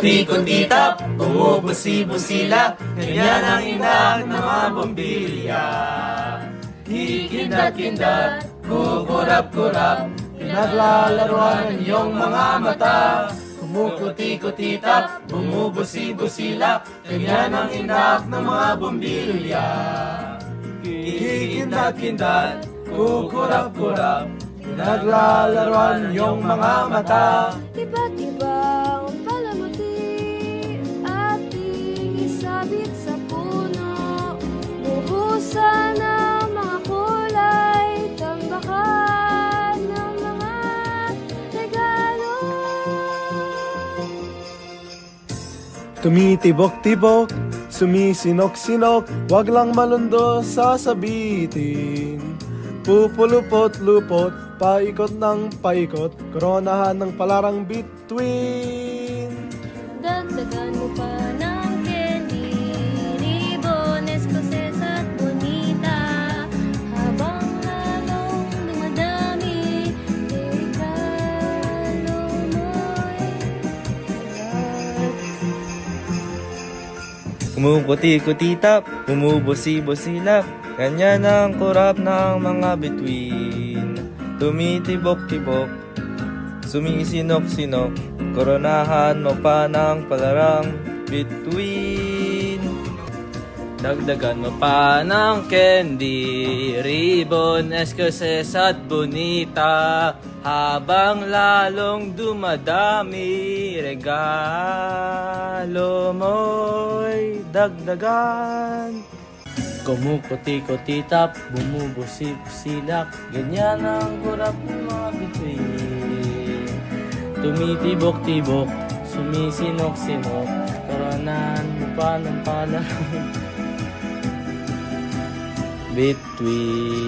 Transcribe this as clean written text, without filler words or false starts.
Kumukuti-kutitap, bumubusi-busila, ganyan ang inak ng mga bombilya. Kikindat-kindat, kukurap-kurap, pinaglalaroan ang iyong mga mata. Kumukuti-kutitap, bumubusi-busila, ganyan ang inak ng mga bombilya. Kikindat-kindat, kukurap-kurap, pinaglalaroan ang iyong mga mata. Iba't ibang palamuti ating isabit sa puno. Buhusan ng mga kulay, tambakan ng mga regalo. Tumitibok-tibok, sumisinok-sinok, wag lang malundo sasabitin. Pupulupot-lupot, paikot ng paikot, koronahan ng palarang bituin. Dagdagan mo pa ng candy, ribbon, escoses at bonita. Habang lalong dumadami, regalo mo'y agad. Kumukuti-kutitap, bumubusi-busilap, ganyan ang kurap ng mga bituin. Tumitibok-tibok, sumisinok-sinok, koronahan mo pa ng palarang bituin. Dagdagan mo pa ng candy, ribbon, escoses at bonita. Habang lalong dumadami, regalo mo'y dagdagan. Kumukuti-kutitap, bumubusi-busilak, ganyan ang kurap ng mga bituin. Tumitibok-tibok, sumisinok-sinok, koronahan mo pa ng palarang bituin.